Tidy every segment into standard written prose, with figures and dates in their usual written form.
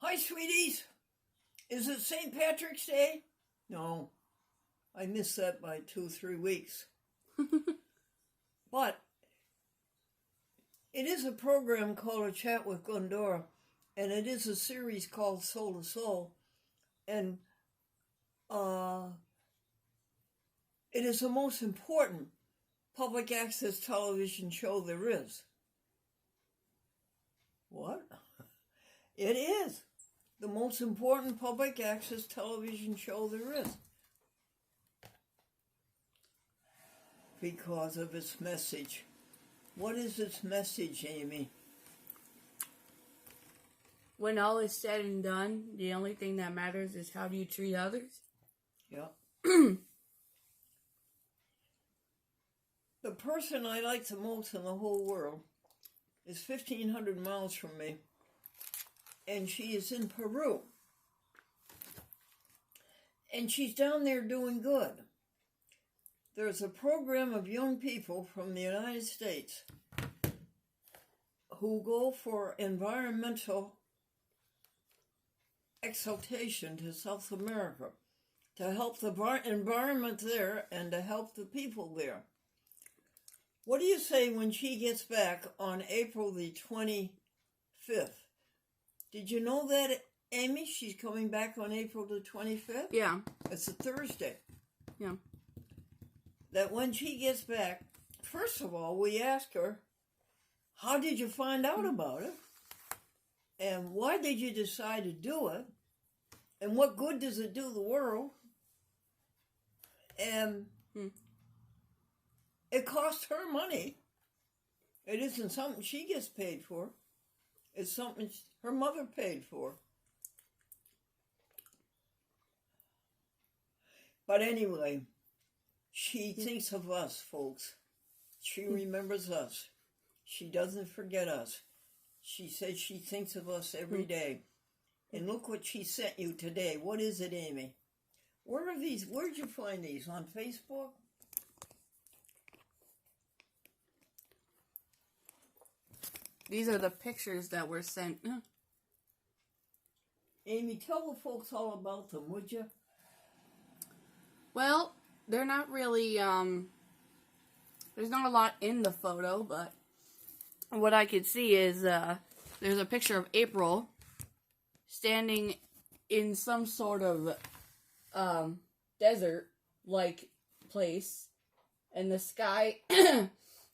Hi, sweeties. Is it St. Patrick's Day? No, I missed that by 2-3 weeks. But it is a program called A Chat with Glendora, and it is a series called Soul to Soul, and it is the most important public access television show there is. What? It is the most important public access television show there is. Because of its message. What is its message, Amy? When all is said and done, the only thing that matters is how do you treat others? Yeah. The person I like the most in the whole world is 1,500 miles from me, and she is in Peru. And she's down there doing good. There's a program of young people from the United States who go for environmental exaltation to South America to help the environment there and to help the people there. What do you say when she gets back on April the 25th? Did you know that, Amy? She's coming back on April the 25th? Yeah. It's a Thursday. Yeah. That when she gets back, first of all, we ask her, how did you find out about it? And why did you decide to do it? And what good does it do the world? And it costs her money. It isn't something she gets paid for. It's something her mother paid for. But anyway, she thinks of us, folks. She remembers us. She doesn't forget us. She says she thinks of us every day. And look what she sent you today. What is it, Amy? Where are these? Where'd you find these? On Facebook? These are the pictures that were sent. Amy, tell the folks all about them, would you? Well, they're not really, there's not a lot in the photo, but what I could see is, there's a picture of April standing in some sort of, desert-like place, and the sky,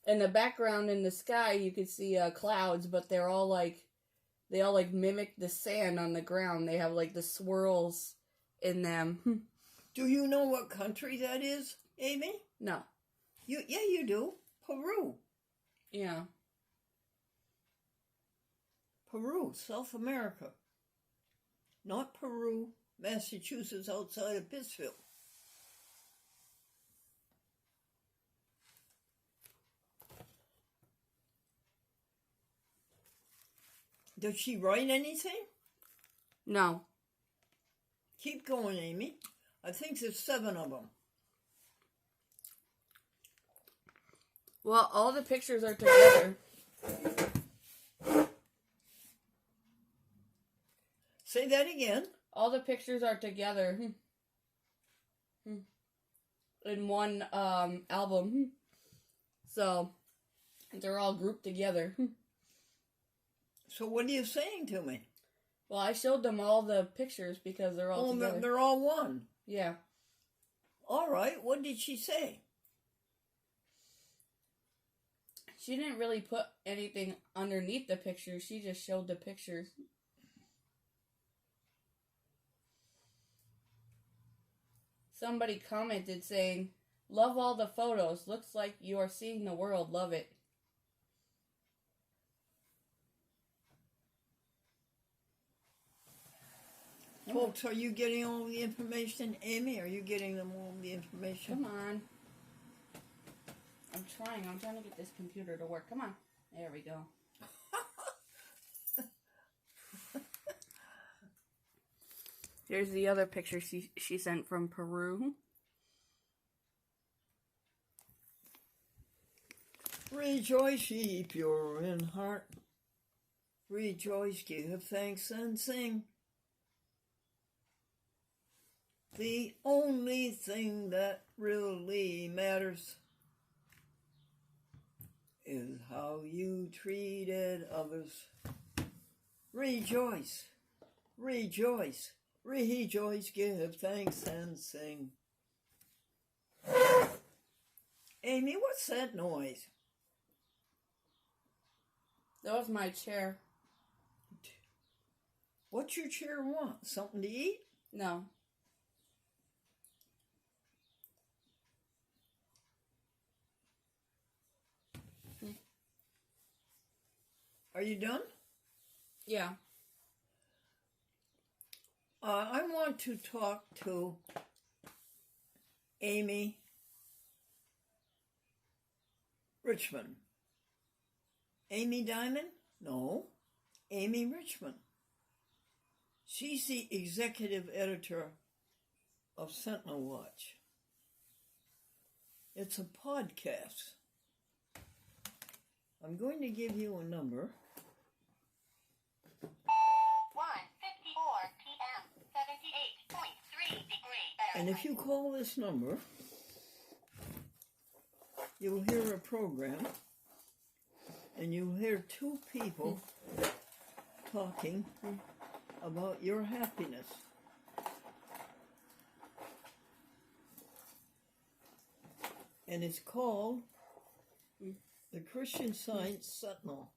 in the background in the sky, you could see, clouds, but they all mimic the sand on the ground. They have, like, the swirls in them. Do you know what country that is, Amy? No. Yeah, you do. Peru. Yeah. Peru, South America. Not Peru, Massachusetts, outside of Pittsfield. Does she write anything? No. Keep going, Amy. I think there's 7 of them. Well, all the pictures are together. Say that again. All the pictures are together in one album. So, they're all grouped together. So what are you saying to me? Well, I showed them all the pictures because they're all together. They're all one. Yeah. All right. What did she say? She didn't really put anything underneath the pictures. She just showed the pictures. Somebody commented saying, "Love all the photos. Looks like you are seeing the world. Love it." Folks, are you getting all the information? Amy, are you getting them all the information? Come on. I'm trying to get this computer to work. Come on. There we go. Here's the other picture she sent from Peru. Rejoice, ye pure in heart. Rejoice, give thanks and sing. The only thing that really matters is how you treated others. Rejoice, rejoice, rejoice, give thanks and sing. Amy, what's that noise? That was my chair. What's your chair want? Something to eat? No. Are you done? Yeah. I want to talk to Amy Richmond. Amy Diamond? No, Amy Richmond. She's the executive editor of Sentinel Watch. It's a podcast. I'm going to give you a number. 1:54 p.m. 78.3 degrees Fahrenheit. And if you call this number, you'll hear a program, and you'll hear two people talking about your happiness. And it's called the Christian Science Sentinel.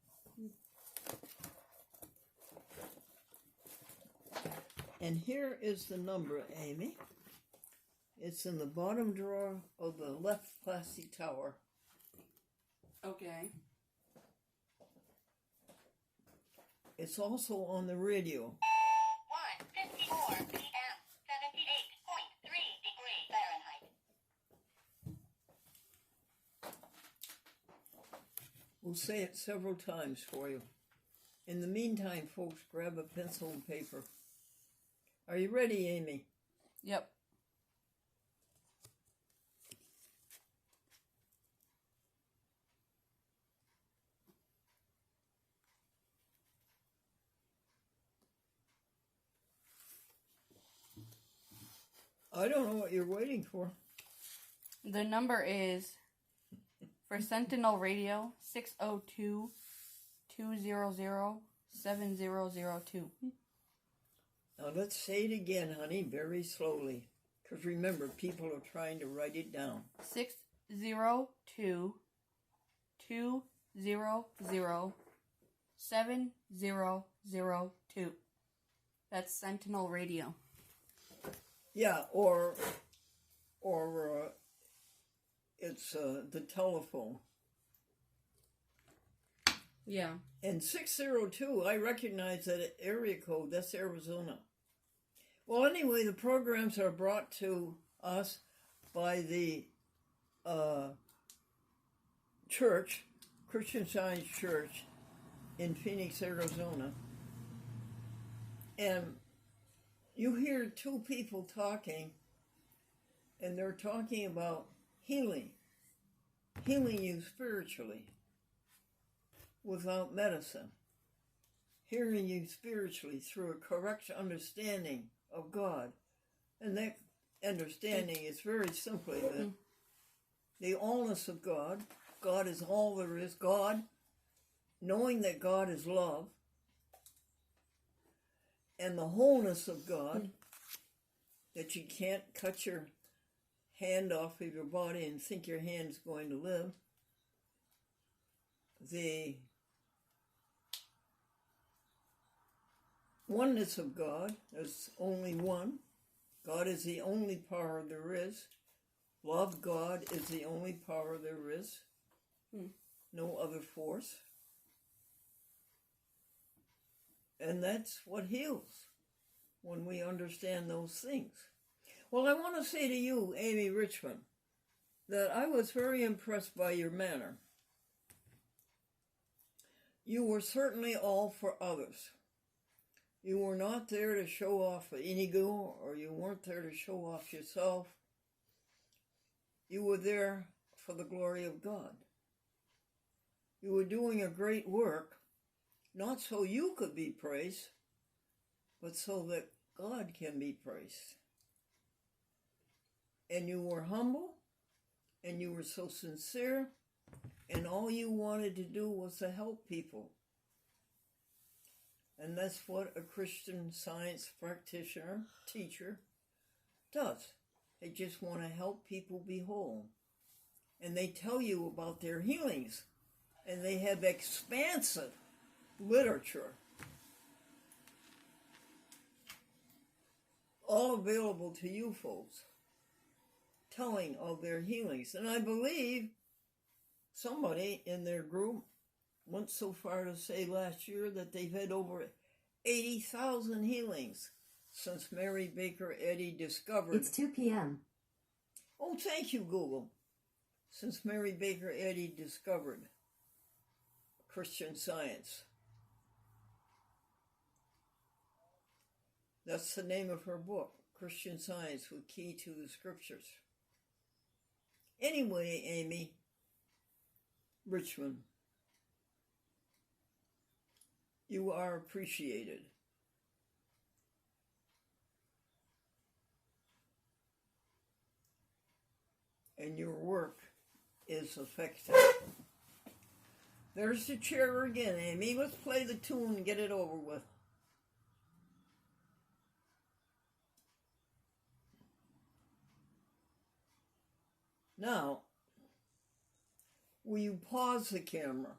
And here is the number, Amy. It's in the bottom drawer of the left plastic tower. Okay. It's also on the radio. 1:54 p.m. 78.3 degrees Fahrenheit. We'll say it several times for you. In the meantime, folks, grab a pencil and paper. Are you ready, Amy? Yep. I don't know what you're waiting for. The number is for Sentinel Radio 602-200-7002. Now let's say it again, honey, very slowly. Because remember, people are trying to write it down. 602-200-7002. That's Sentinel Radio. Yeah, or it's the telephone. Yeah. And 602, I recognize that area code. That's Arizona. Well, anyway, the programs are brought to us by the church, Christian Science Church in Phoenix, Arizona. And you hear two people talking, and they're talking about healing you spiritually without medicine, healing you spiritually through a correct understanding of God. And that understanding is very simply that the allness of God, God is all there is, God, knowing that God is love, and the wholeness of God, that you can't cut your hand off of your body and think your hand's going to live. The oneness of God, there's only one. God is the only power there is. Love God is the only power there is. No other force. And that's what heals, when we understand those things. Well, I want to say to you, Amy Richmond, that I was very impressed by your manner. You were certainly all for others. You were not there to show off an ego, or you weren't there to show off yourself. You were there for the glory of God. You were doing a great work, not so you could be praised, but so that God can be praised. and you were humble, and you were so sincere, and all you wanted to do was to help people. And that's what a Christian Science practitioner, teacher, does. They just want to help people be whole. And they tell you about their healings. And they have expansive literature, all available to you folks, telling of their healings. And I believe somebody in their group went so far to say last year that they've had over 80,000 healings since Mary Baker Eddy discovered. It's 2 p.m. Oh, thank you, Google. Since Mary Baker Eddy discovered Christian Science. That's the name of her book, Christian Science with Key to the Scriptures. Anyway, Amy Richmond, you are appreciated. And your work is effective. There's the chair again, Amy. Let's play the tune and get it over with. Now, will you pause the camera?